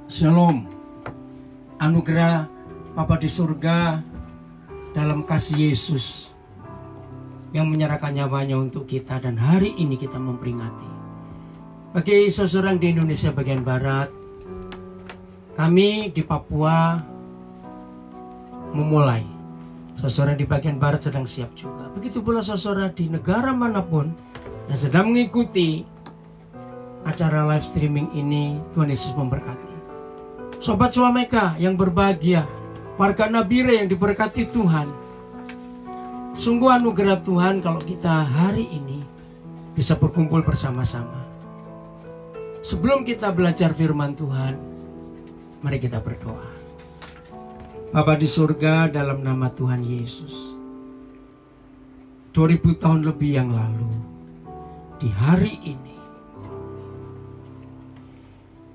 Shalom. Anugerah Bapa di surga dalam kasih Yesus yang menyerahkan nyawanya untuk kita, dan hari ini kita memperingati. Bagi saudara di Indonesia bagian Barat, kami di Papua memulai. Saudara di bagian Barat sedang siap juga. Begitu pula saudara di negara manapun yang sedang mengikuti acara live streaming ini. Tuhan Yesus memberkati. Sobat Suameka yang berbahagia, warga Nabire yang diberkati Tuhan. Sungguh anugerah Tuhan kalau kita hari ini bisa berkumpul bersama-sama. Sebelum kita belajar firman Tuhan, mari kita berdoa. Bapa di surga, dalam nama Tuhan Yesus, 2000 tahun lebih yang lalu, di hari ini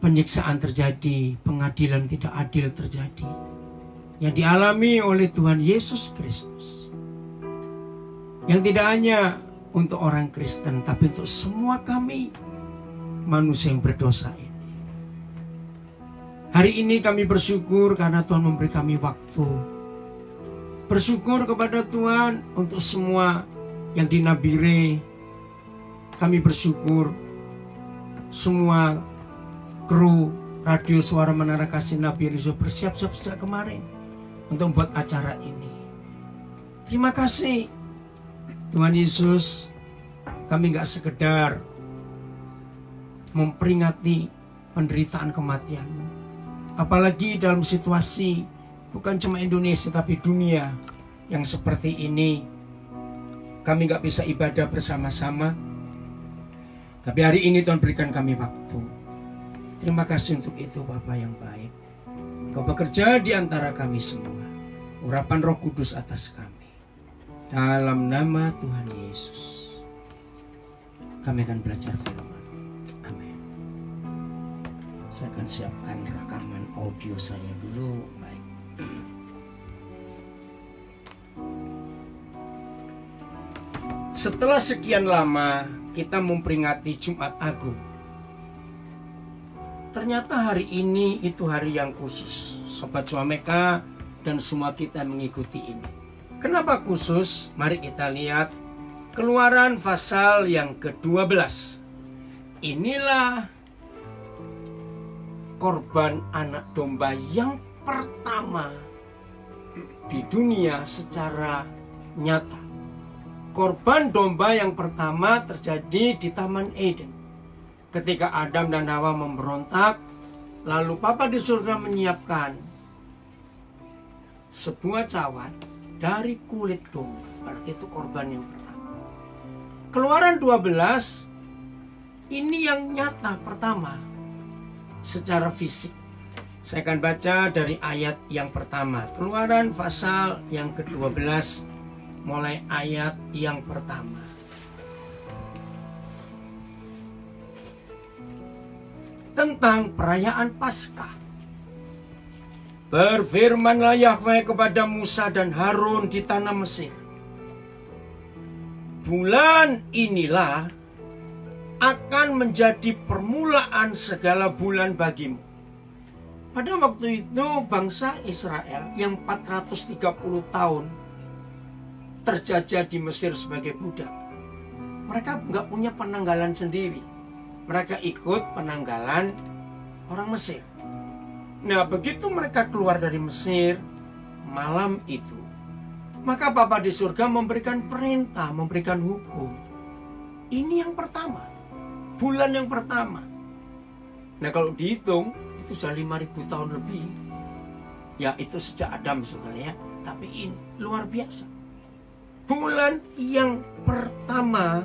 penyiksaan terjadi, pengadilan tidak adil terjadi, yang dialami oleh Tuhan Yesus Kristus, yang tidak hanya untuk orang Kristen, tapi untuk semua kami manusia yang berdosa ini. Hari ini kami bersyukur karena Tuhan memberi kami waktu. Bersyukur kepada Tuhan untuk semua yang di Nabire. Kami bersyukur semua kru radio Suara Menara Kasih Nabire sudah bersiap-siap sejak kemarin untuk membuat acara ini. Terima kasih Tuhan Yesus. Kami gak sekedar memperingati penderitaan kematian-Mu, apalagi dalam situasi bukan cuma Indonesia tapi dunia yang seperti ini. Kami gak bisa ibadah bersama-sama, tapi hari ini Tuhan berikan kami waktu. Terima kasih untuk itu Bapa yang baik. Engkau bekerja di antara kami semua. Urapan Roh Kudus atas kami. Dalam nama Tuhan Yesus, kami akan belajar firman. Amin. Saya akan siapkan rekaman audio saya dulu. Baik. Setelah sekian lama kita memperingati Jumat Agung, ternyata hari ini itu hari yang khusus. Sobat Suameka dan semua kita mengikuti ini. Kenapa khusus? Mari kita lihat Keluaran pasal yang ke-12. Inilah korban anak domba yang pertama di dunia secara nyata. Korban domba yang pertama terjadi di Taman Eden. Ketika Adam dan Hawa memberontak, lalu Bapa di surga menyiapkan sebuah cawan dari kulit domba. Berarti itu korban yang pertama. Keluaran 12, ini yang nyata pertama secara fisik. Saya akan baca dari ayat yang pertama. Keluaran pasal yang ke-12, mulai ayat yang pertama. Tentang perayaan Paskah. Berfirmanlah Yahweh kepada Musa dan Harun di tanah Mesir. Bulan inilah akan menjadi permulaan segala bulan bagimu. Pada waktu itu bangsa Israel yang 430 tahun terjajah di Mesir sebagai budak, mereka nggak punya penanggalan sendiri. Mereka ikut penanggalan orang Mesir. Nah, begitu mereka keluar dari Mesir malam itu, maka Bapa di surga memberikan perintah, memberikan hukum. Ini yang pertama, bulan yang pertama. Nah, kalau dihitung itu sudah 5.000 tahun lebih. Ya, itu sejak Adam sebenarnya, tapi ini luar biasa. Bulan yang pertama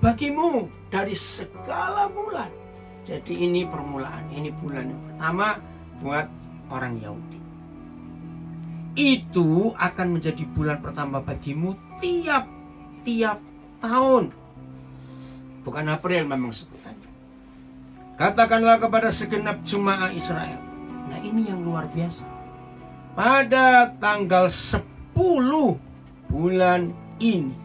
bagimu dari segala bulan. Jadi ini permulaan, ini bulan yang pertama buat orang Yahudi. Itu akan menjadi bulan pertama bagimu tiap tahun. Bukan April memang sebutannya. Katakanlah kepada segenap jemaah Israel. Nah, ini yang luar biasa. Pada tanggal 10 bulan ini,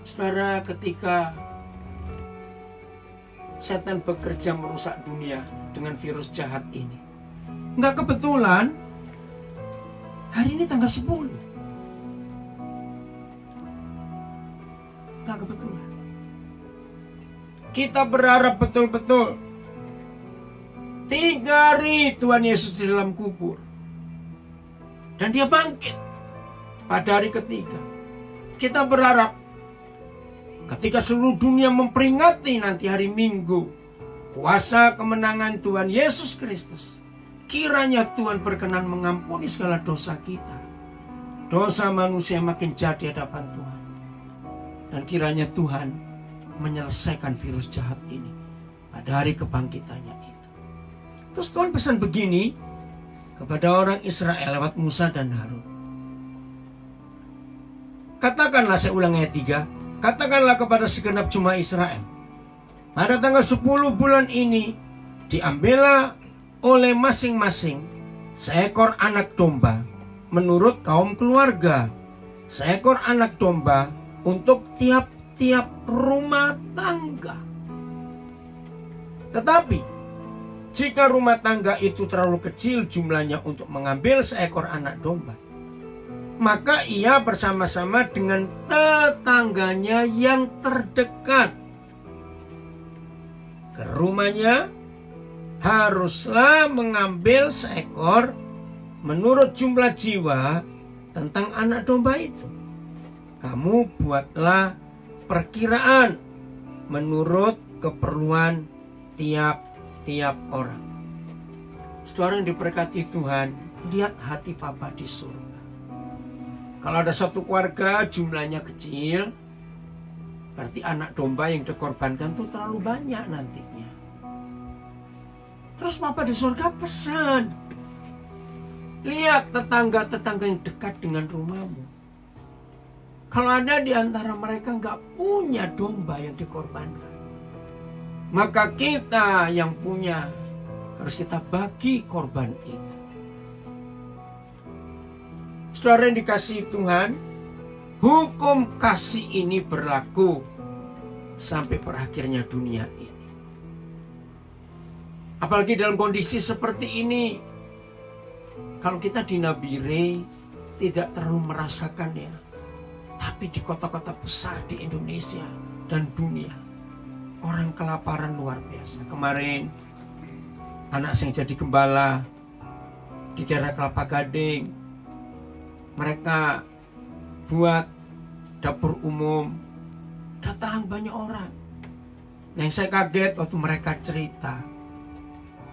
saudara, ketika setan bekerja merusak dunia dengan virus jahat ini. Nggak kebetulan hari ini tanggal 10. Nggak kebetulan. Kita berharap betul-betul 3 hari Tuhan Yesus di dalam kubur, dan dia bangkit pada hari ketiga. Kita berharap ketika seluruh dunia memperingati nanti hari Minggu kuasa kemenangan Tuhan Yesus Kristus, kiranya Tuhan berkenan mengampuni segala dosa kita, dosa manusia makin jahat di hadapan Tuhan, dan kiranya Tuhan menyelesaikan virus jahat ini pada hari kebangkitannya itu. Terus Tuhan pesan begini kepada orang Israel lewat Musa dan Harun. Katakanlah, saya ulang ayat 3, katakanlah kepada segenap jemaat Israel, pada tanggal 10 bulan ini diambillah oleh masing-masing seekor anak domba menurut kaum keluarga, seekor anak domba untuk tiap-tiap rumah tangga. Tetapi jika rumah tangga itu terlalu kecil jumlahnya untuk mengambil seekor anak domba, maka ia bersama-sama dengan tetangganya yang terdekat ke rumahnya haruslah mengambil seekor menurut jumlah jiwa tentang anak domba itu. Kamu buatlah perkiraan menurut keperluan tiap-tiap orang. Saudara yang diberkati Tuhan, lihat hati Bapa di surga. Kalau ada satu keluarga jumlahnya kecil, berarti anak domba yang dikorbankan itu terlalu banyak nantinya. Terus Bapa di surga pesan, lihat tetangga-tetangga yang dekat dengan rumahmu. Kalau ada di antara mereka nggak punya domba yang dikorbankan, maka kita yang punya harus kita bagi korban itu. Saudara yang dikasihi Tuhan, hukum kasih ini berlaku sampai berakhirnya dunia ini. Apalagi dalam kondisi seperti ini, kalau kita di Nabire tidak terlalu merasakannya, tapi di kota-kota besar di Indonesia dan dunia, orang kelaparan luar biasa. Kemarin anak saya jadi gembala di daerah Kelapa Gading, mereka buat dapur umum, datang banyak orang. Nah, yang saya kaget waktu mereka cerita,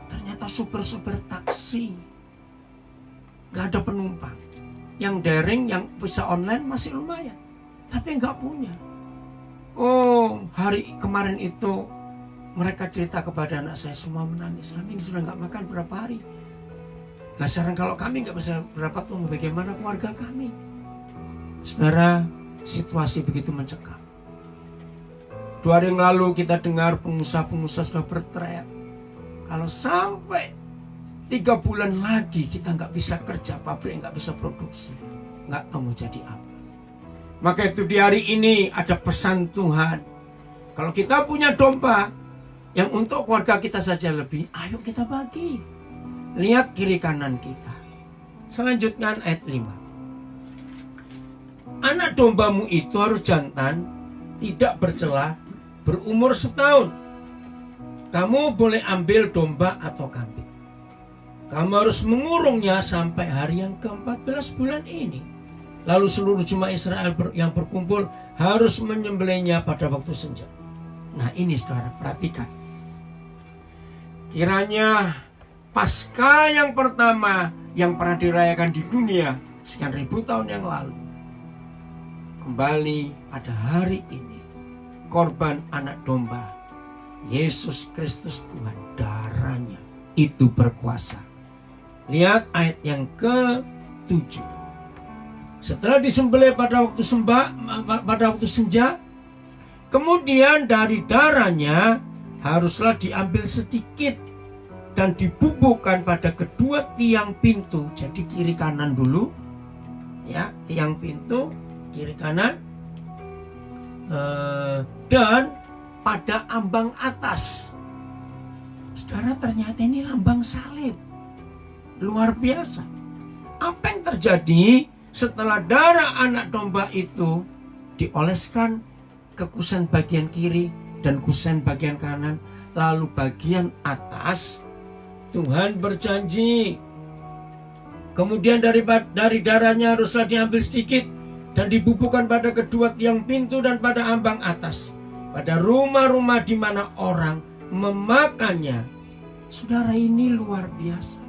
ternyata supir-supir taksi gak ada penumpang. Yang daring, yang bisa online masih lumayan, tapi gak punya. Oh, hari kemarin itu mereka cerita kepada anak saya, semua menangis. Kami sudah gak makan berapa hari. Nah, sekarang kalau kami nggak bisa berdapat uang, bagaimana keluarga kami? Saudara, situasi begitu mencekam. 2 hari yang lalu kita dengar pengusaha-pengusaha sudah berteriak, kalau sampai 3 bulan lagi kita nggak bisa kerja, pabrik nggak bisa produksi, nggak tahu mau jadi apa. Maka itu di hari ini ada pesan Tuhan, kalau kita punya domba yang untuk keluarga kita saja lebih, ayo kita bagi. Lihat kiri kanan kita. Selanjutnya ayat 5. Anak dombamu itu harus jantan, tidak bercela, berumur 1 tahun. Kamu boleh ambil domba atau kambing. Kamu harus mengurungnya sampai hari yang ke-14 bulan ini. Lalu seluruh jemaat Israel yang berkumpul harus menyembelihnya pada waktu senja. Nah, ini saudara, perhatikan. Kiranya Paskah yang pertama yang pernah dirayakan di dunia sekian ribu tahun yang lalu, kembali pada hari ini, korban anak domba Yesus Kristus Tuhan, darahnya itu berkuasa. Lihat ayat yang ke-7. Setelah disembelih pada waktu senja, kemudian dari darahnya haruslah diambil sedikit dan dibubukkan pada kedua tiang pintu. Jadi kiri kanan dulu, ya, tiang pintu kiri kanan, dan pada ambang atas. Saudara, ternyata ini lambang salib. Luar biasa. Apa yang terjadi setelah darah anak domba itu dioleskan ke kusen bagian kiri dan kusen bagian kanan, lalu bagian atas, Tuhan berjanji, kemudian dari darahnya haruslah diambil sedikit dan dibubuhkan pada kedua tiang pintu dan pada ambang atas, pada rumah-rumah di mana orang memakannya. Saudara, ini luar biasa.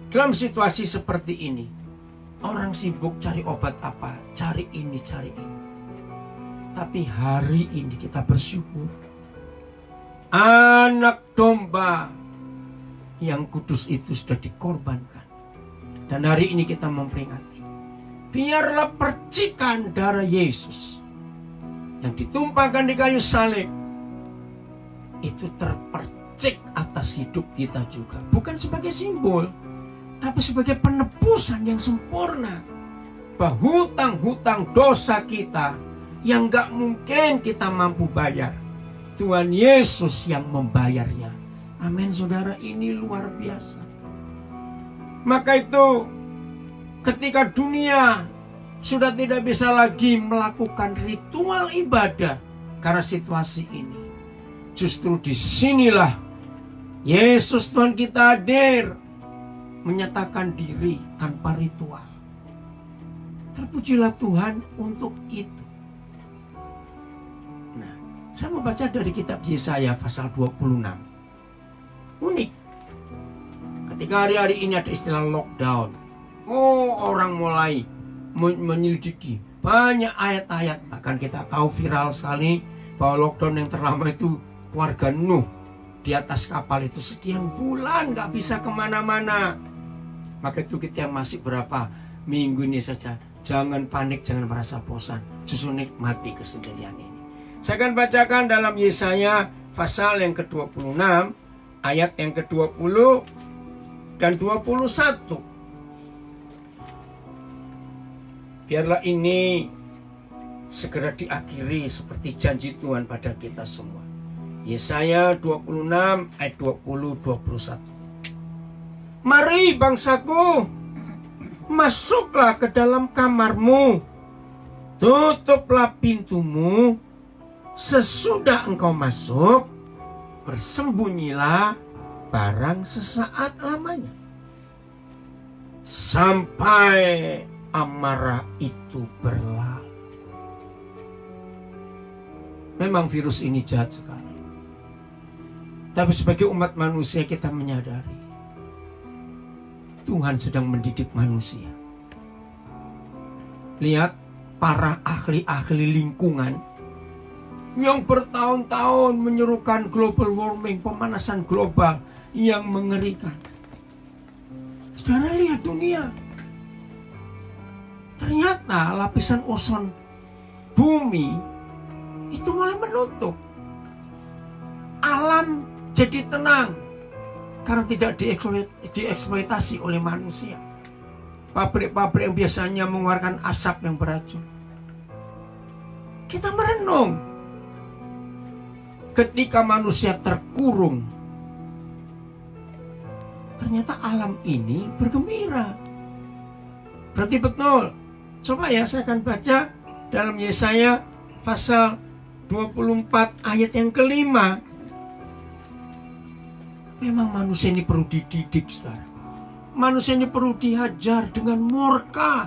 Dalam situasi seperti ini, orang sibuk cari obat apa, cari ini, cari ini. Tapi hari ini kita bersyukur, anak domba yang kudus itu sudah dikorbankan. Dan hari ini kita memperingati, biarlah percikan darah Yesus yang ditumpahkan di kayu salib itu terpercik atas hidup kita juga. Bukan sebagai simbol, tapi sebagai penebusan yang sempurna. Bahwa hutang-hutang dosa kita yang gak mungkin kita mampu bayar, Tuhan Yesus yang membayarnya. Amin, saudara, ini luar biasa. Maka itu ketika dunia sudah tidak bisa lagi melakukan ritual ibadah karena situasi ini, justru disinilah Yesus Tuhan kita hadir, menyatakan diri tanpa ritual. Terpujilah Tuhan untuk itu. Nah, saya mau baca dari kitab Yesaya pasal 26. Unik. Ketika hari-hari ini ada istilah lockdown, orang mulai menyelidiki banyak ayat-ayat. Bahkan kita tahu viral sekali bahwa lockdown yang terlama itu keluarga Nuh di atas kapal itu sekian bulan gak bisa kemana-mana. Maka itu kita masih berapa minggu ini saja, jangan panik, jangan merasa bosan, justru nikmati kesendirian ini. Saya akan bacakan dalam Yesaya pasal yang ke-26 ayat yang ke-20 dan 21. Biarlah ini segera diakhiri seperti janji Tuhan pada kita semua. Yesaya 26 ayat 20-21. Mari bangsaku, masuklah ke dalam kamarmu, tutuplah pintumu, sesudah engkau masuk, bersembunyilah barang sesaat lamanya, sampai amarah itu berlalu. Memang virus ini jahat sekali, tapi sebagai umat manusia kita menyadari Tuhan sedang mendidik manusia. Lihat para ahli-ahli lingkungan yang bertahun-tahun menyerukan global warming, pemanasan global yang mengerikan. Saudara, lihat dunia. Ternyata lapisan ozon bumi itu mulai menutup. Alam jadi tenang karena tidak dieksploitasi oleh manusia. Pabrik-pabrik yang biasanya mengeluarkan asap yang beracun. Kita merenung. Ketika manusia terkurung, ternyata alam ini bergembira. Berarti betul. Coba ya, saya akan baca dalam Yesaya pasal 24 ayat yang ke-5. Memang manusia ini perlu dididik, saudara. Manusia ini perlu dihajar dengan murka.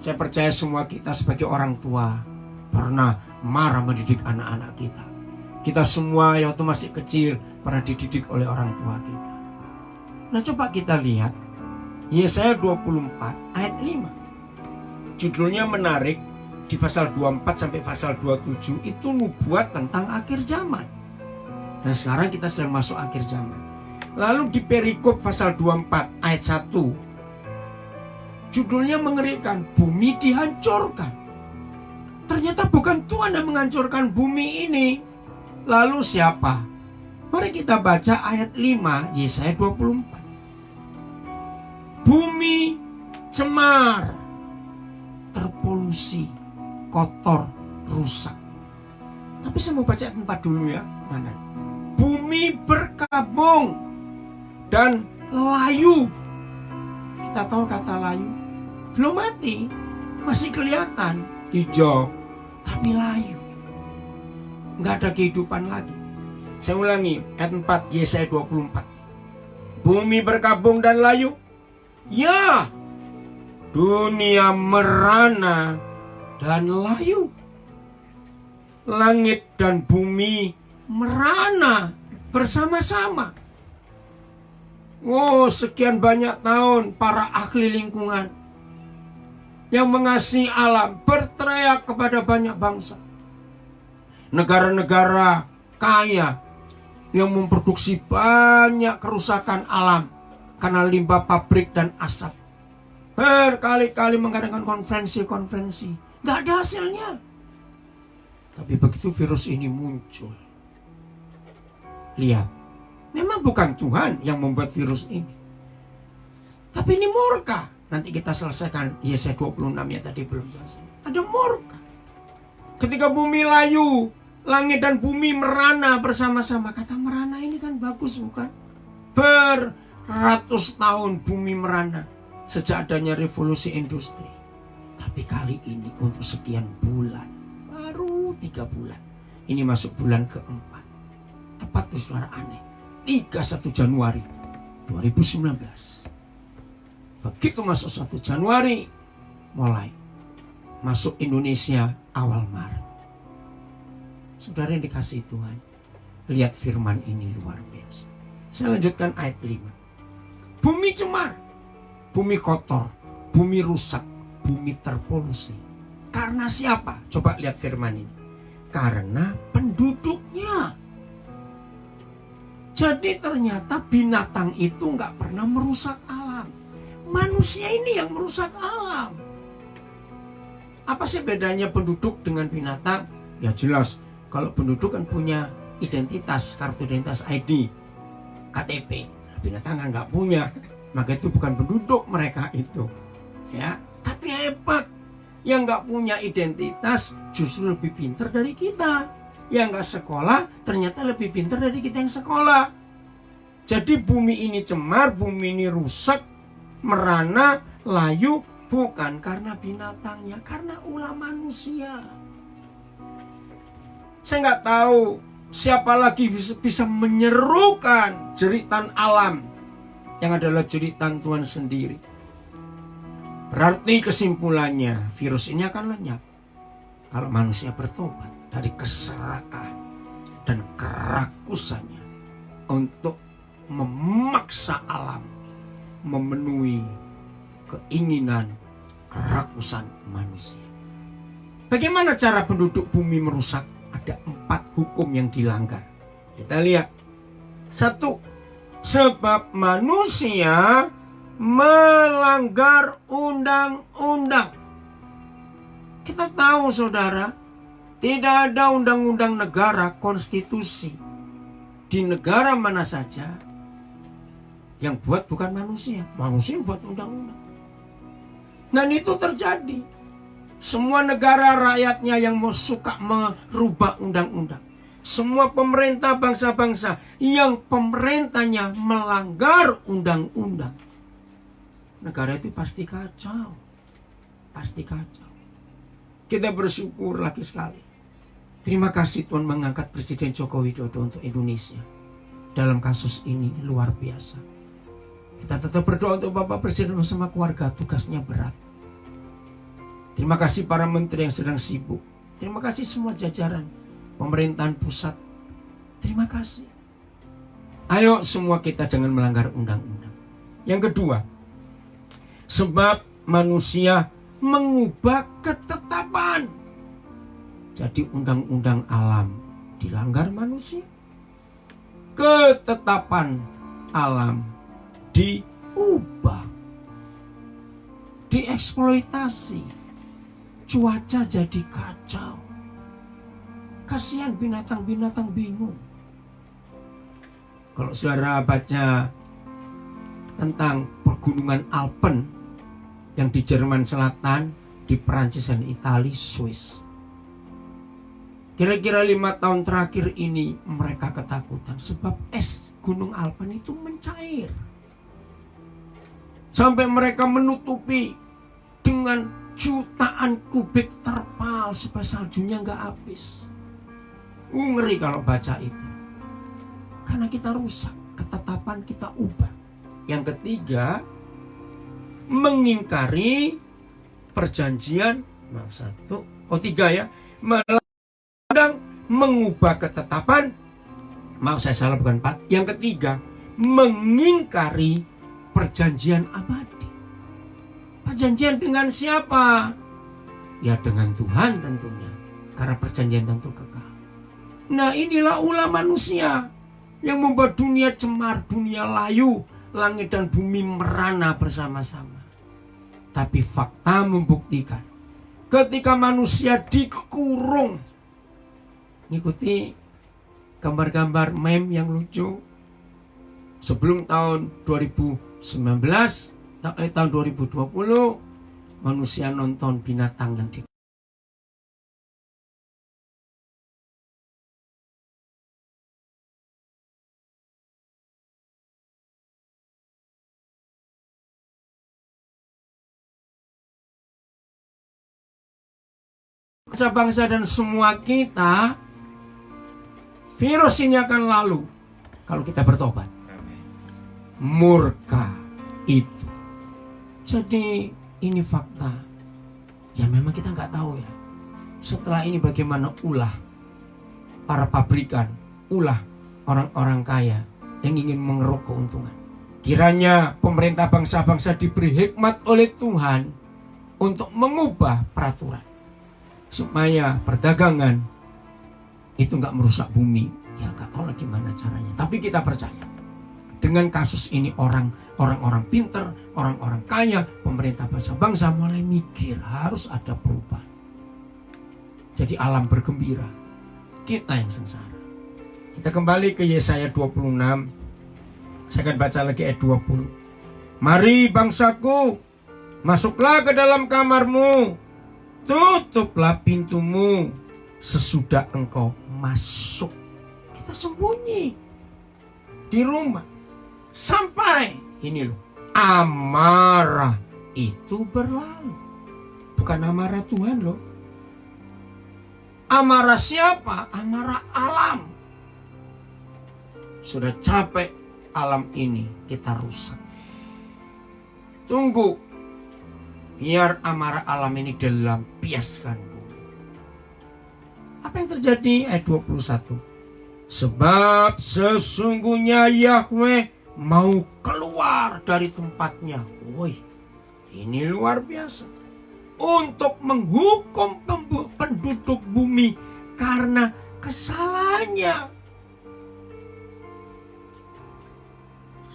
Saya percaya semua kita sebagai orang tua pernah marah mendidik anak-anak kita. Kita semua yang waktu masih kecil pernah dididik oleh orang tua kita. Nah, coba kita lihat Yesaya 24 ayat 5. Judulnya menarik, di pasal 24 sampai pasal 27 itu nubuat tentang akhir zaman. Nah, sekarang kita sedang masuk akhir zaman. Lalu di perikop pasal 24 ayat 1, judulnya mengerikan, bumi dihancurkan. Ternyata bukan Tuhan yang menghancurkan bumi ini. Lalu siapa? Mari kita baca ayat 5 Yesaya 24. Bumi cemar, terpolusi, kotor, rusak. Tapi saya mau baca ayat 4 dulu ya. Mana? Bumi berkabung dan layu. Kita tahu kata layu. Belum mati, masih kelihatan hijau, tapi layu. Nggak ada kehidupan lagi. Saya ulangi, ayat 4, Yesaya 24. Bumi berkabung dan layu. Ya, dunia merana dan layu. Langit dan bumi merana bersama-sama. Oh, sekian banyak tahun para ahli lingkungan yang mengasihi alam berteriak kepada banyak bangsa. Negara-negara kaya yang memproduksi banyak kerusakan alam karena limbah pabrik dan asap. Berkali-kali mengadakan konferensi-konferensi. Gak ada hasilnya. Tapi begitu virus ini muncul, lihat, memang bukan Tuhan yang membuat virus ini, tapi ini murka. Nanti kita selesaikan Yesaya 26 ya, tadi belum selesai. Ada murka. Ketika bumi layu, langit dan bumi merana bersama-sama. Kata merana ini kan bagus bukan? Beratus tahun bumi merana sejak adanya revolusi industri. Tapi kali ini untuk sekian bulan, baru 3 bulan. Ini masuk bulan keempat. Tepat tuh saudara aneh. 31 Januari 2019. Begitu masuk 1 Januari, mulai masuk Indonesia awal Maret. Saudara yang dikasihi Tuhan, lihat firman ini luar biasa. Saya lanjutkan ayat 5. Bumi cemar, bumi kotor, bumi rusak, bumi terpolusi. Karena siapa? Coba lihat firman ini. Karena penduduknya. Jadi ternyata binatang itu nggak pernah merusak alam. Manusia ini yang merusak alam. Apa sih bedanya penduduk dengan binatang? Ya jelas, kalau penduduk kan punya identitas, kartu identitas ID, KTP. Binatang kan nggak punya, maka itu bukan penduduk mereka itu. Ya, tapi hebat. Yang nggak punya identitas justru lebih pintar dari kita. Yang nggak sekolah ternyata lebih pintar dari kita yang sekolah. Jadi bumi ini cemar, bumi ini rusak, merana, layu, bukan karena binatangnya, karena ulah manusia. Saya nggak tahu siapa lagi bisa menyerukan jeritan alam yang adalah jeritan Tuhan sendiri. Berarti kesimpulannya, virus ini akan lenyap kalau manusia bertobat dari keserakahan dan kerakusannya untuk memaksa alam memenuhi keinginan kerakusan manusia. Bagaimana cara penduduk bumi merusak? Ada 4 hukum yang dilanggar. Kita lihat. 1. Sebab manusia melanggar undang-undang. Kita tahu saudara, tidak ada undang-undang negara, konstitusi di negara mana saja yang buat bukan manusia. Manusia yang buat undang-undang. Dan itu terjadi. Semua negara rakyatnya yang mau suka merubah undang-undang. Semua pemerintah bangsa-bangsa yang pemerintahnya melanggar undang-undang. Negara itu pasti kacau. Pasti kacau. Kita bersyukur lagi sekali. Terima kasih Tuhan mengangkat Presiden Joko Widodo untuk Indonesia. Dalam kasus ini luar biasa. Kita tetap berdoa untuk Bapak Presiden bersama keluarga, tugasnya berat. Terima kasih para menteri yang sedang sibuk. Terima kasih semua jajaran pemerintahan pusat. Terima kasih. Ayo semua kita jangan melanggar undang-undang. Yang kedua, sebab manusia mengubah ketetapan. Jadi undang-undang alam dilanggar manusia. Ketetapan alam diubah. Dieksploitasi. Cuaca jadi kacau. Kasihan binatang-binatang bingung. Kalau saudara baca tentang pegunungan Alpen yang di Jerman Selatan, di Perancis dan Italia, Swiss. Kira-kira 5 tahun terakhir ini mereka ketakutan sebab es Gunung Alpen itu mencair. Sampai mereka menutupi dengan jutaan kubik terpal supaya saljunya nggak habis. Ngeri kalau baca itu. Karena kita rusak, ketetapan kita ubah. Yang ketiga, mengingkari perjanjian. Tiga ya. Mengubah ketetapan. Saya salah, bukan 4. Yang ketiga, mengingkari perjanjian abadi. Perjanjian dengan siapa? Ya dengan Tuhan tentunya. Karena perjanjian tentu kekal. Nah, inilah ulah manusia yang membuat dunia cemar, dunia layu, langit dan bumi merana bersama-sama. Tapi fakta membuktikan, ketika manusia dikurung, ikuti gambar-gambar meme yang lucu. Sebelum tahun 2019, tahun 2020, manusia nonton binatang yang di bangsa dan semua kita, virus ini akan lalu kalau kita bertobat. Murka itu. Jadi ini fakta. Ya memang kita nggak tahu ya. Setelah ini bagaimana ulah para pabrikan, ulah orang-orang kaya yang ingin mengeruk keuntungan. Kiranya pemerintah bangsa-bangsa diberi hikmat oleh Tuhan untuk mengubah peraturan supaya perdagangan itu nggak merusak bumi. Ya nggak tahu lagi gimana caranya. Tapi kita percaya dengan kasus ini orang-orang pinter, orang-orang kaya, pemerintah bangsa-bangsa mulai mikir harus ada perubahan. Jadi alam bergembira, kita yang sengsara. Kita kembali ke Yesaya 26. Saya akan baca lagi ayat 20. Mari bangsaku, masuklah ke dalam kamarmu, tutuplah pintumu sesudah engkau masuk. Kita sembunyi di rumah sampai ini loh, amarah itu berlalu. Bukan amarah Tuhan loh. Amarah siapa? Amarah alam. Sudah capek alam ini kita rusak. Tunggu, biar amarah alam ini dilampiaskan dulu. Apa yang terjadi? Ayat 21. Sebab sesungguhnya Yahweh mau keluar dari tempatnya. Woi, ini luar biasa. Untuk menghukum penduduk bumi karena kesalahannya.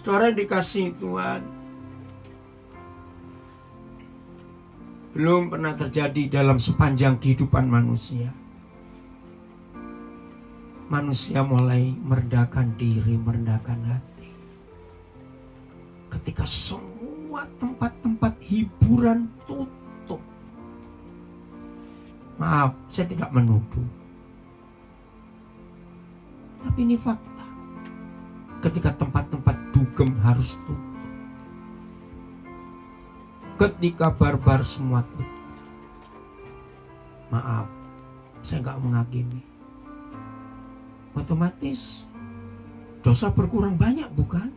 Saudara dikasih Tuhan, belum pernah terjadi dalam sepanjang kehidupan manusia. Manusia mulai merendahkan diri, merendahkan hati. Ketika semua tempat-tempat hiburan tutup. Maaf, saya tidak menuduh. Tapi ini fakta. Ketika tempat-tempat dugem harus tutup. Ketika barbar semua tutup. Maaf, saya nggak menghakimi. Otomatis dosa berkurang banyak, bukan?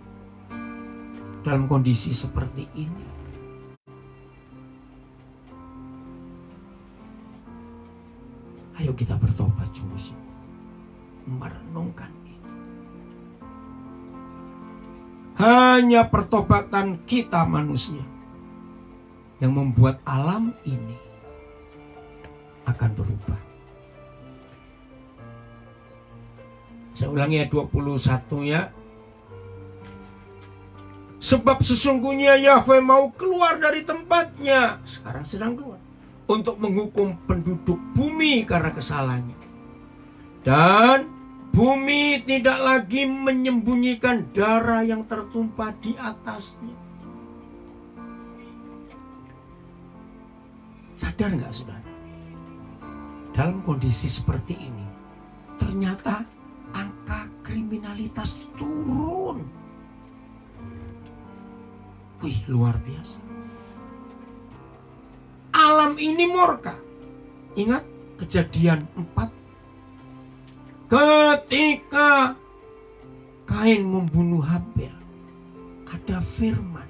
Dalam kondisi seperti ini. Ayo kita bertobat sungguh-sungguh. Merenungkan ini. Hanya pertobatan kita manusia yang membuat alam ini akan berubah. Saya ulangi ayat 21 ya. Sebab sesungguhnya Yahweh mau keluar dari tempatnya. Sekarang sedang keluar. Untuk menghukum penduduk bumi karena kesalahannya. Dan bumi tidak lagi menyembunyikan darah yang tertumpah di atasnya. Sadar nggak saudara? Dalam kondisi seperti ini, ternyata angka kriminalitas turun. Wih, luar biasa. Alam ini murka. Ingat Kejadian 4. Ketika Kain membunuh Habel, ada firman.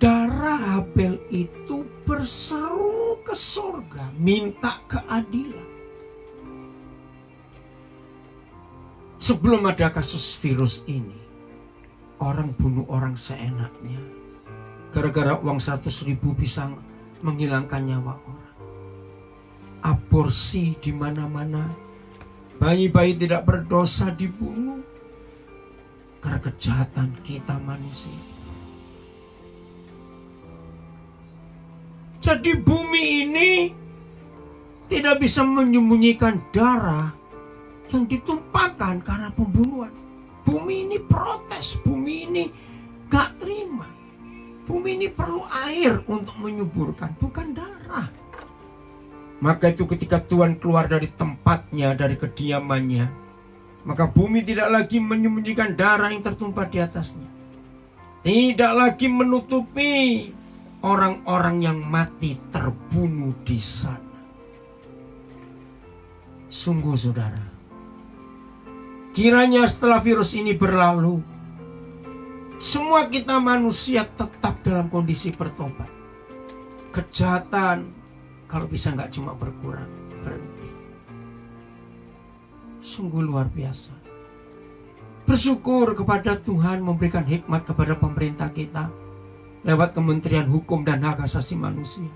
Darah Habel itu berseru ke surga, minta keadilan. Sebelum ada kasus virus ini, orang bunuh orang seenaknya. Gara-gara uang 100.000 bisa menghilangkan nyawa orang. Aborsi di mana-mana. Bayi-bayi tidak berdosa dibunuh. Karena kejahatan kita manusia. Jadi bumi ini tidak bisa menyembunyikan darah yang ditumpahkan karena pembunuhan. Bumi ini protes, bumi ini gak terima. Bumi ini perlu air untuk menyuburkan, bukan darah. Maka itu ketika Tuhan keluar dari tempatnya, dari kediamannya, maka bumi tidak lagi menyembunyikan darah yang tertumpah di atasnya. Tidak lagi menutupi orang-orang yang mati terbunuh di sana. Sungguh saudara, kiranya setelah virus ini berlalu, semua kita manusia tetap dalam kondisi bertobat. Kejahatan kalau bisa nggak cuma berkurang, berhenti. Sungguh luar biasa. Bersyukur kepada Tuhan memberikan hikmat kepada pemerintah kita lewat Kementerian Hukum dan Hak Asasi Manusia.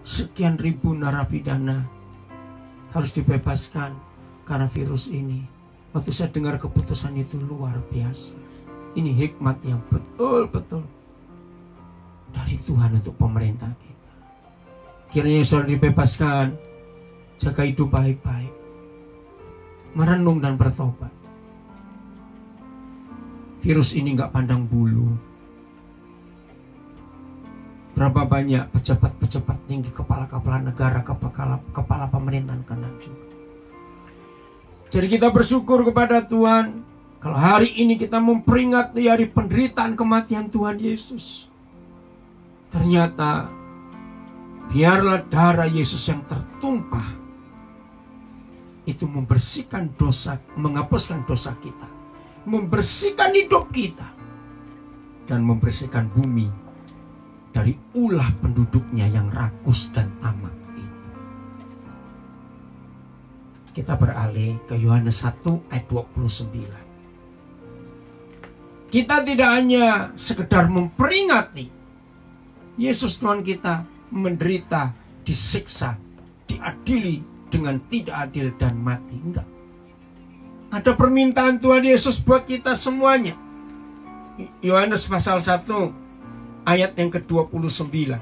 Sekian ribu narapidana harus dibebaskan karena virus ini. Waktu saya dengar keputusan itu luar biasa. Ini hikmat yang betul-betul dari Tuhan untuk pemerintah kita. Kiranya saudara dibebaskan, jaga hidup baik-baik, merenung dan bertobat. Virus ini gak pandang bulu. Berapa banyak pejabat-pejabat tinggi, kepala-kepala negara, kepala pemerintahan kena juga. Jadi kita bersyukur kepada Tuhan. Kalau hari ini kita memperingati hari penderitaan kematian Tuhan Yesus. Ternyata biarlah darah Yesus yang tertumpah itu membersihkan dosa, menghapuskan dosa kita, membersihkan hidup kita, dan membersihkan bumi dari ulah penduduknya yang rakus dan tamak itu. Kita beralih ke Yohanes 1 ayat 29. Kita tidak hanya sekedar memperingati Yesus Tuhan kita menderita, disiksa, diadili dengan tidak adil dan mati. Enggak. Ada permintaan Tuhan Yesus buat kita semuanya. Yohanes pasal 1 ayat yang ke-29.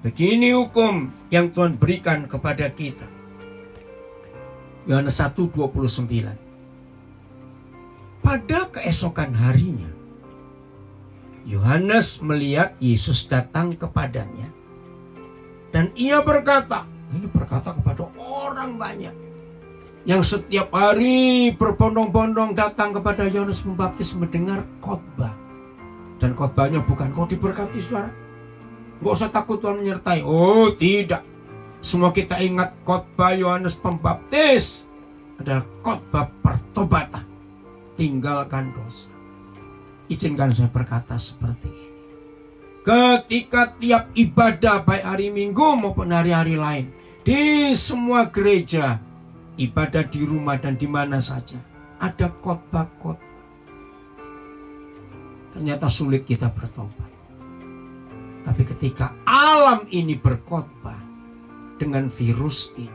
Begini hukum yang Tuhan berikan kepada kita. Yohanes 1:29. Pada keesokan harinya, Yohanes melihat Yesus datang kepadanya. Dan ia berkata, ini berkata kepada orang banyak yang setiap hari berbondong-bondong datang kepada Yohanes Pembaptis mendengar khotbah. Dan khotbahnya bukan kau diberkati saudara, gak usah takut Tuhan menyertai. Oh tidak, semua kita ingat khotbah Yohanes Pembaptis adalah khotbah pertobatan, tinggalkan dosa. Izinkan saya berkata seperti ini. Ketika tiap ibadah baik hari Minggu maupun hari-hari lain, di semua gereja, ibadah di rumah dan di mana saja, ada khotbah-khotbah. Ternyata sulit kita bertobat. Tapi ketika alam ini berkhotbah dengan virus ini,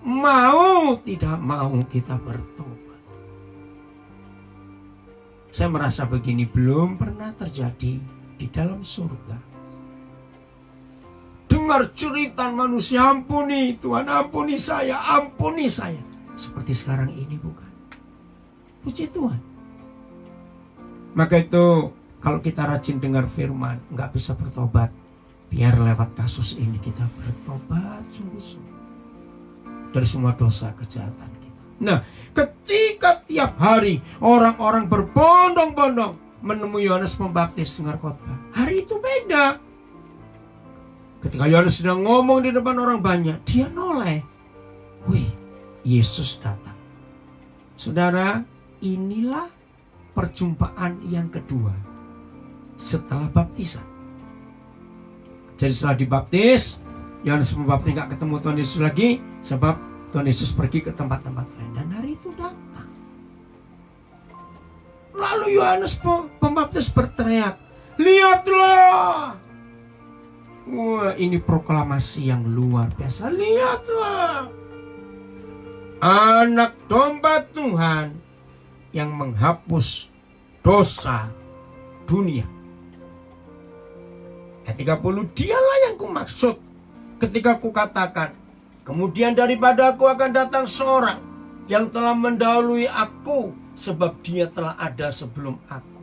mau tidak mau kita bertobat. Saya merasa begini belum pernah terjadi di dalam surga. Dengar cerita manusia, ampuni Tuhan, ampuni saya, ampuni saya. Seperti sekarang ini bukan. Puji Tuhan. Maka itu kalau kita rajin dengar firman, nggak bisa bertobat, biar lewat kasus ini kita bertobat sungguh-sungguh. dari semua dosa kejahatan kita. Nah, ketika tiap hari orang-orang berbondong-bondong menemui Yohanes Pembaptis dengar khotbah, hari itu beda. Ketika Yohanes sedang ngomong di depan orang banyak, dia noleh. Wih, Yesus datang. Saudara, inilah perjumpaan yang kedua setelah baptisan. Jadi setelah dibaptis, Yohanes Pembaptis gak ketemu Tuhan Yesus lagi, sebab Tuhan Yesus pergi ke tempat-tempat lain. Dan hari itu datang. Lalu Yohanes Pembaptis berteriak, lihatlah. Wah, ini proklamasi yang luar biasa. Lihatlah, Anak Domba Tuhan yang menghapus dosa dunia. Ayat 30, dialah yang kumaksud ketika kukatakan, kemudian daripada aku akan datang seorang yang telah mendahului aku, sebab dia telah ada sebelum aku.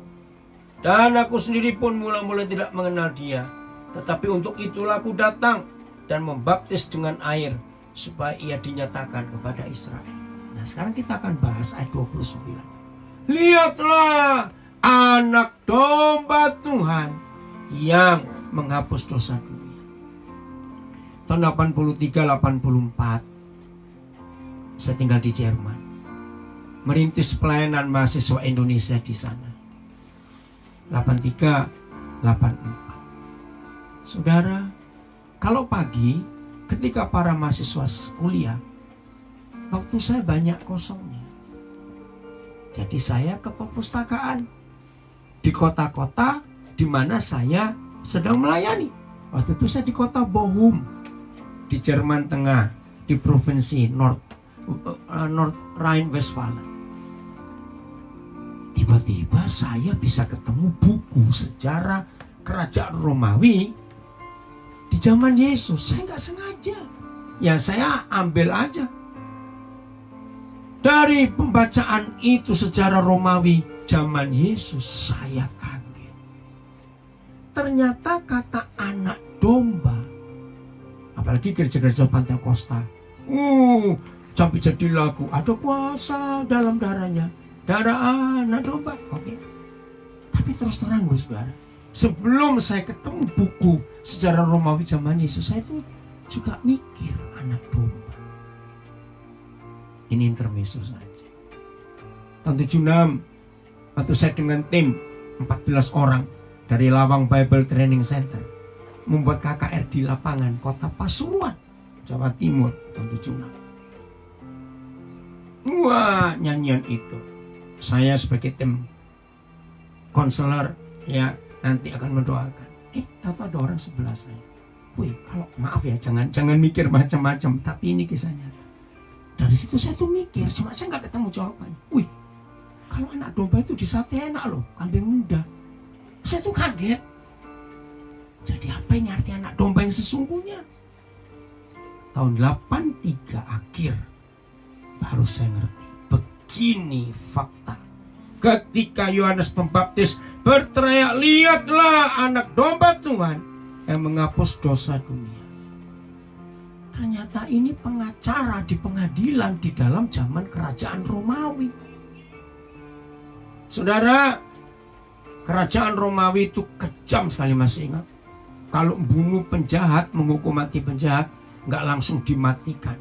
Dan aku sendiri pun mula-mula tidak mengenal dia. Tetapi untuk itulah aku datang dan membaptis dengan air, supaya ia dinyatakan kepada Israel. Nah, sekarang kita akan bahas ayat 29. Lihatlah, Anak Domba Tuhan yang menghapus dosa dunia. Tahun 83-84 saya tinggal di Jerman, merintis pelayanan mahasiswa Indonesia di sana. 83-84. Saudara, kalau pagi ketika para mahasiswa kuliah, waktu saya banyak kosongnya. Jadi saya ke perpustakaan di kota-kota di mana saya sedang melayani. Waktu itu saya di kota Bochum, di Jerman Tengah, di provinsi North Rhine-Westphalia. Tiba-tiba saya bisa ketemu buku sejarah kerajaan Romawi di zaman Yesus. Saya nggak sengaja, ya saya ambil aja. Dari pembacaan itu sejarah Romawi zaman Yesus, saya kaget. Ternyata kata anak domba, apalagi gereja-gereja Pentakosta, sampai jadi lagu, ada kuasa dalam darahnya, darah anak domba. Oke. Tapi terus terang, saudara, sebelum saya ketemu buku sejarah Romawi zaman Yesus, saya itu juga mikir anak domba. Ini intermezzo saja. Tahun 76, waktu saya dengan tim 14 orang dari Lawang Bible Training Center membuat KKR di lapangan kota Pasuruan, Jawa Timur, tahun 76. Wah, nyanyian itu saya sebagai tim konselor ya nanti akan mendoakan. Tahu ada orang sebelah saya. Wih, kalau maaf ya, jangan mikir macam-macam, tapi ini kisah nyata. Dari situ saya tuh mikir, cuma saya nggak ketemu jawabannya. Wih, kalau anak domba itu disate enak loh, kambing muda. Saya tuh kaget. Jadi apa ini arti anak domba yang sesungguhnya? Tahun 83 akhir baru saya ngerti. Begini fakta. Ketika Yohanes Pembaptis berteriak, lihatlah Anak Domba Tuhan yang menghapus dosa dunia. Ternyata ini pengacara di pengadilan di dalam zaman kerajaan Romawi. Saudara, kerajaan Romawi itu kejam sekali, masih ingat? Kalau bunuh penjahat, menghukum mati penjahat, nggak langsung dimatikan.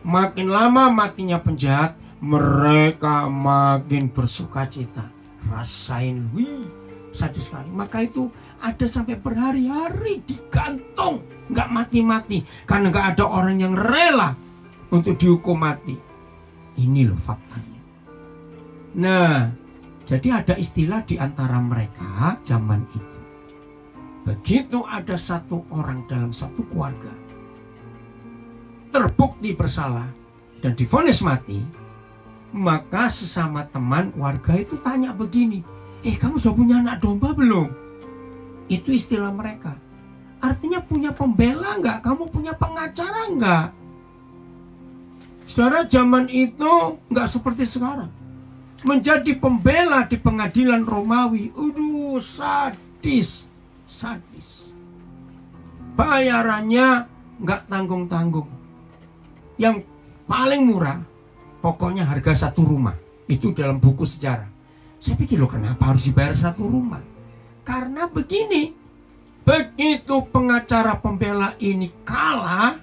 Makin lama matinya penjahat, mereka makin bersuka cita. Rasain, wih, sadis sekali. Maka itu ada sampai berhari-hari digantung, nggak mati-mati, karena nggak ada orang yang rela untuk dihukum mati. Ini loh faktanya. Nah, jadi ada istilah di antara mereka zaman itu. Begitu ada satu orang dalam satu keluarga terbukti bersalah dan divonis mati, maka sesama teman warga itu tanya begini, kamu sudah punya anak domba belum? Itu istilah mereka. Artinya punya pembela nggak? Kamu punya pengacara nggak? Saudara, zaman itu nggak seperti sekarang. Menjadi pembela di pengadilan Romawi, sadis. Bayarannya nggak tanggung-tanggung. Yang paling murah, pokoknya harga satu rumah. Itu dalam buku sejarah. Saya pikir, loh kenapa harus dibayar satu rumah? Karena begini, begitu pengacara pembela ini kalah,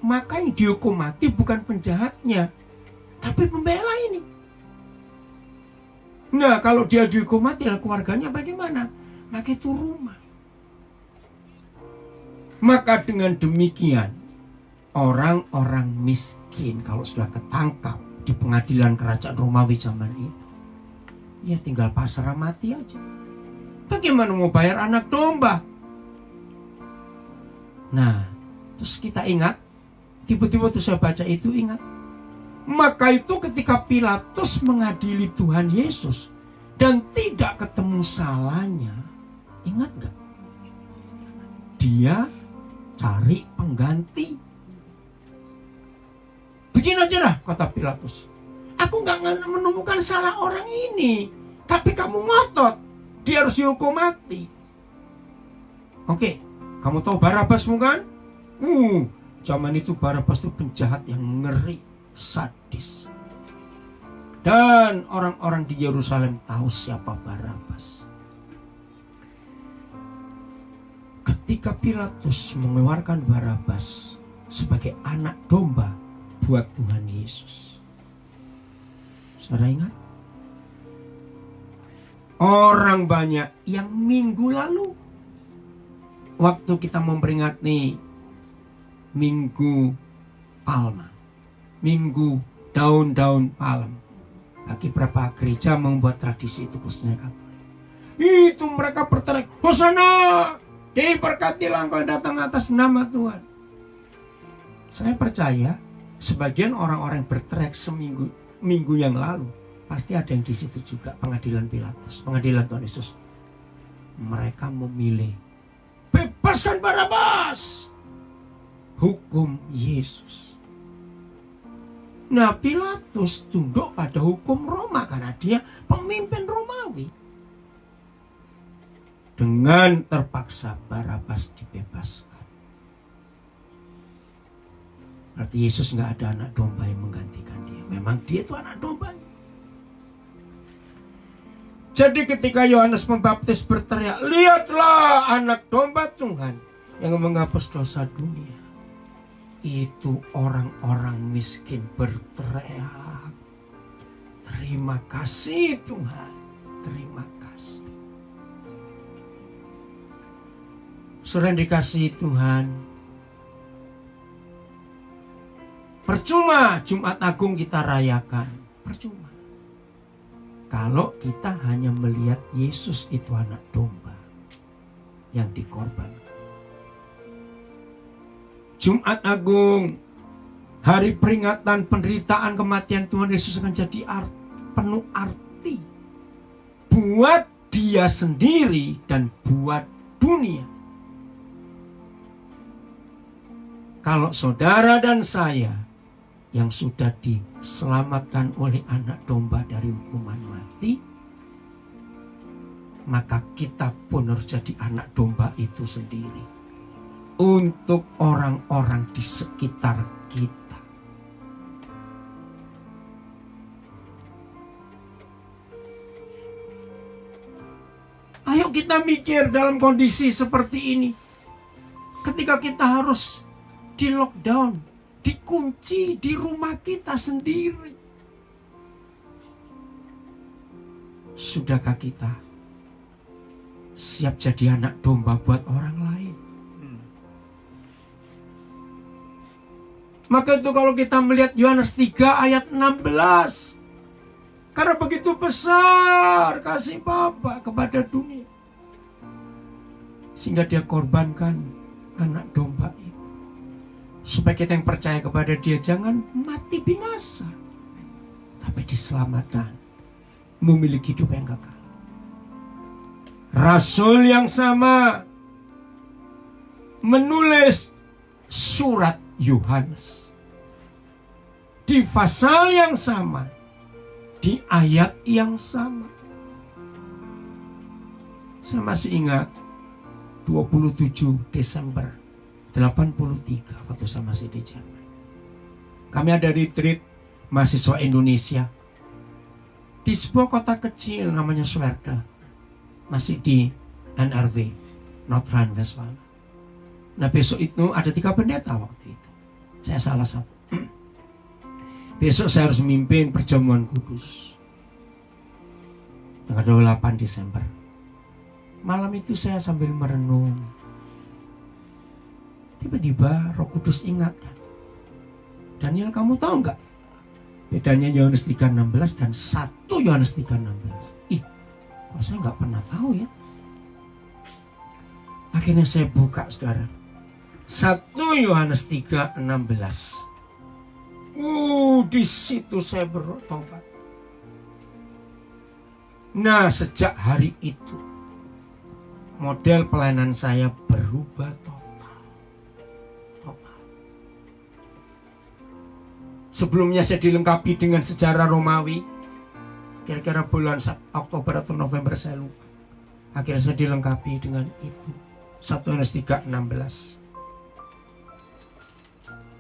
maka yang dihukum mati bukan penjahatnya, tapi pembela ini. Nah, kalau dia dihukum mati, keluarganya bagaimana? Maka itu rumah. Maka dengan demikian, orang-orang miskin kalau sudah ketangkap di pengadilan kerajaan Romawi zaman itu, ya tinggal pasrah mati aja. Bagaimana mau bayar anak domba? Nah, terus kita ingat, tiba-tiba tuh saya baca itu ingat. Maka itu ketika Pilatus mengadili Tuhan Yesus dan tidak ketemu salahnya, ingat gak? Dia cari pengganti. Begini aja dah, kata Pilatus. Aku gak menemukan salah orang ini, tapi kamu ngotot dia harus dihukum mati. Oke, kamu tahu Barabas bukan? Zaman itu Barabas itu penjahat yang ngeri, sadis. Dan orang-orang di Yerusalem tahu siapa Barabas. Ketika Pilatus mengeluarkan Barabas sebagai anak domba buat Tuhan Yesus, saudara ingat? Orang banyak yang minggu lalu, waktu kita memperingati Minggu Palma, Minggu daun-daun palem, bagi beberapa gereja membuat tradisi itu, khususnya Katolik. Itu mereka berteriak, Hosana, diberkatilah engkau datang atas nama Tuhan. Saya percaya sebagian orang-orang berteriak minggu yang lalu, pasti ada yang di situ juga pengadilan Pilatus, pengadilan Tuhan Yesus. Mereka memilih bebaskan Barabas, hukum Yesus. Nah, Pilatus tunduk pada hukum Roma karena dia pemimpin Romawi. Dengan terpaksa Barabas dibebaskan. Berarti Yesus nggak ada anak domba yang menggantikan dia. Memang dia itu anak domba. Jadi ketika Yohanes Pembaptis berteriak, lihatlah anak domba Tuhan yang menghapus dosa dunia. Itu orang-orang miskin berteriak, terima kasih Tuhan, terima kasih. Saudara yang dikasihi Tuhan, percuma Jumat Agung kita rayakan, percuma kalau kita hanya melihat Yesus itu anak domba yang dikorbankan. Jumat Agung, hari peringatan penderitaan kematian Tuhan Yesus akan jadi penuh arti buat dia sendiri dan buat dunia. Kalau saudara dan saya yang sudah diselamatkan oleh anak domba dari hukuman mati, maka kita pun harus jadi anak domba itu sendiri untuk orang-orang di sekitar kita. Ayo kita mikir dalam kondisi seperti ini. Ketika kita harus di lockdown, dikunci di rumah kita sendiri. Sudahkah kita siap jadi anak domba buat orang lain? Maka itu kalau kita melihat Yohanes 3 ayat 16, karena begitu besar kasih Bapa kepada dunia, sehingga dia korbankan anak domba itu, supaya kita yang percaya kepada dia jangan mati binasa, tapi diselamatkan, memiliki hidup yang kekal. Rasul yang sama menulis surat Yohanes di pasal yang sama, di ayat yang sama. Saya masih ingat 27 Desember 83 waktu saya masih di Jerman. Kami ada retreat mahasiswa Indonesia di sebuah kota kecil namanya Swerda, masih di NRW, North Rhine-Westphalia. Nah besok itu ada 3 pendeta waktu itu. Saya salah satu. Besok saya harus memimpin perjamuan kudus tanggal 28 Desember. Malam itu saya sambil merenung, tiba-tiba Roh Kudus ingatkan, Daniel, kamu tahu nggak bedanya Yohanes 3:16 dan 1 Yohanes 3:16? Ih, kok saya nggak pernah tahu ya. Akhirnya saya buka, saudara, 1 Yohanes 3:16. Di situ saya bertobat. Nah, sejak hari itu model pelayanan saya berubah total. Sebelumnya saya dilengkapi dengan sejarah Romawi. Kira-kira bulan Oktober atau November saya lupa. Akhirnya saya dilengkapi dengan itu. 1 Yohanes 3:16.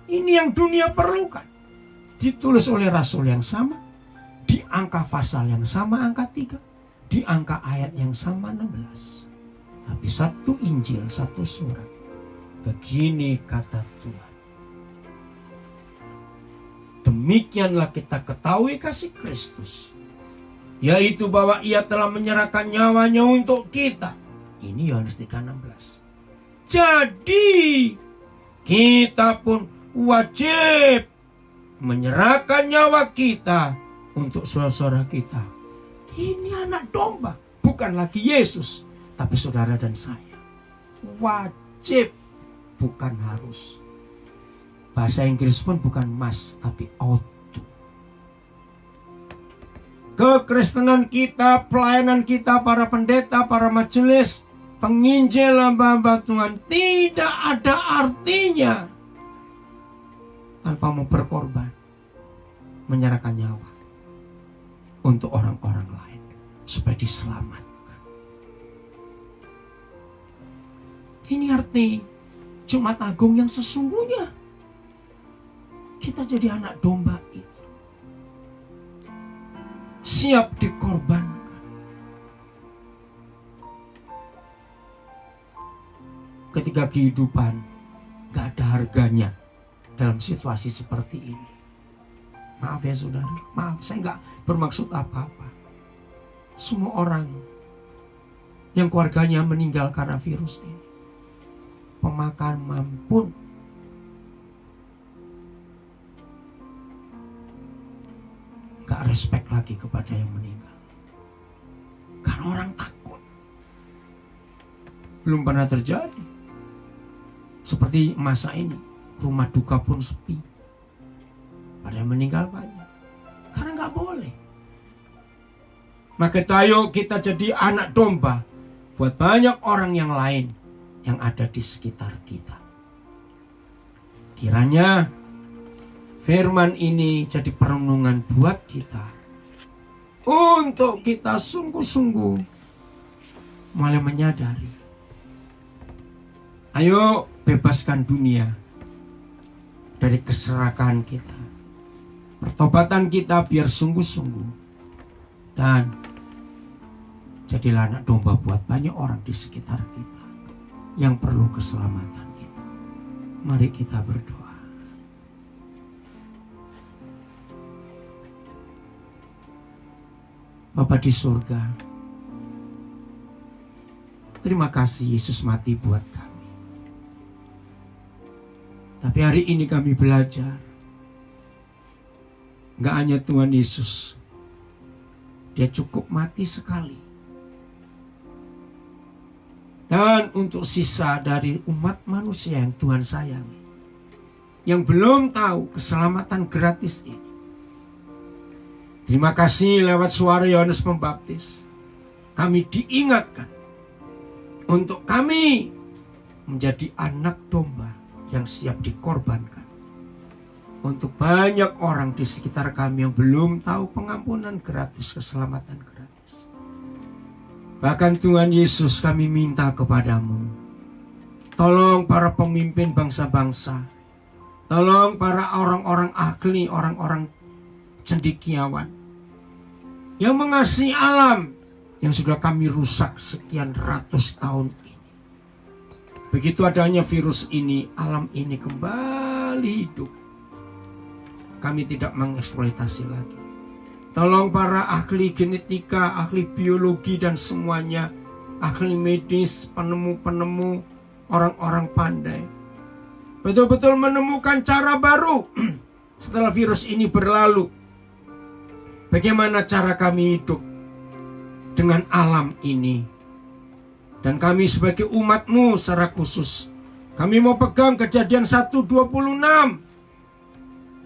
Ini yang dunia perlukan. Ditulis oleh rasul yang sama, di angka pasal yang sama, angka 3, di angka ayat yang sama 16. Tapi 1 Injil, 1 surat. Begini kata Tuhan. Demikianlah kita ketahui kasih Kristus, yaitu bahwa Ia telah menyerahkan nyawanya untuk kita. Ini Yohanes 3:16. Jadi kita pun wajib menyerahkan nyawa kita untuk saudara kita. Ini anak domba, bukan lagi Yesus, tapi saudara dan saya. Wajib, bukan harus. Bahasa Inggris pun bukan must, tapi ought to. Kekristenan kita, pelayanan kita, para pendeta, para majelis, penginjil, hamba-hamba Tuhan, tidak ada artinya tanpa mau berkorban, menyerahkan nyawa untuk orang-orang lain supaya diselamatkan. Ini arti Jumat Agung yang sesungguhnya. Kita jadi anak domba itu, siap dikorbankan. Ketika kehidupan gak ada harganya dalam situasi seperti ini. Maaf ya saudara, maaf, saya nggak bermaksud apa-apa. Semua orang yang keluarganya meninggal karena virus ini, pemakaman pun nggak respect lagi kepada yang meninggal, karena orang takut. Belum pernah terjadi seperti masa ini. Rumah duka pun sepi. Pada yang meninggal banyak. Karena nggak boleh. Maka ayo kita jadi anak domba buat banyak orang yang lain yang ada di sekitar kita. Kiranya firman ini jadi perenungan buat kita. Untuk kita sungguh-sungguh mulai menyadari. Ayo bebaskan dunia dari keserakan kita. Pertobatan kita biar sungguh-sungguh. Dan jadilah anak domba buat banyak orang di sekitar kita yang perlu keselamatan itu. Mari kita berdoa. Bapa di surga, terima kasih Yesus mati buat kami. Tapi hari ini kami belajar, gak hanya Tuhan Yesus, Dia cukup mati sekali. Dan untuk sisa dari umat manusia yang Tuhan sayangi, yang belum tahu keselamatan gratis ini, terima kasih lewat suara Yohanes Pembaptis, kami diingatkan untuk kami menjadi anak domba yang siap dikorbankan untuk banyak orang di sekitar kami yang belum tahu pengampunan gratis, keselamatan gratis. Bahkan Tuhan Yesus, kami minta kepadamu, tolong para pemimpin bangsa-bangsa Tolong para orang-orang ahli, orang-orang cendekiawan yang mengasihi alam yang sudah kami rusak sekian ratus tahun ini. Begitu adanya virus ini, alam ini kembali hidup. Kami tidak mengeksploitasi lagi. Tolong para ahli genetika, ahli biologi dan semuanya, ahli medis, penemu-penemu, orang-orang pandai, betul-betul menemukan cara baru setelah virus ini berlalu. Bagaimana cara kami hidup dengan alam ini. Dan kami sebagai umat-Mu secara khusus, kami mau pegang Kejadian 1:26.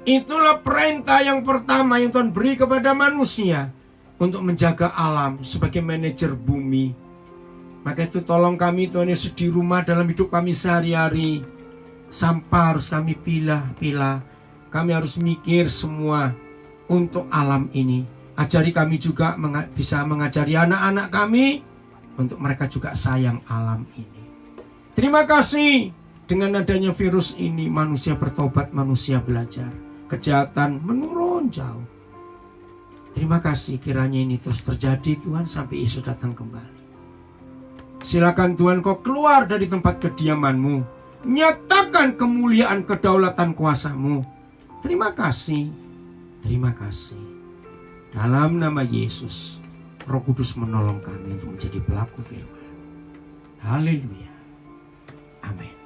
Itulah perintah yang pertama yang Tuhan beri kepada manusia untuk menjaga alam sebagai manajer bumi. Maka itu tolong kami Tuhan Yesus di rumah dalam hidup kami sehari-hari. Sampah harus kami pilah-pilah. Kami harus mikir semua untuk alam ini. Ajari kami juga bisa mengajari anak-anak kami untuk mereka juga sayang alam ini. Terima kasih, dengan adanya virus ini manusia bertobat, manusia belajar. Kejahatan menurun jauh. Terima kasih, kiranya ini terus terjadi Tuhan sampai Yesus datang kembali. Silakan Tuhan kau keluar dari tempat kediaman-Mu. Nyatakan kemuliaan kedaulatan kuasa-Mu. Terima kasih. Terima kasih. Dalam nama Yesus, Roh Kudus menolong kami untuk menjadi pelaku firman. Haleluya. Amin.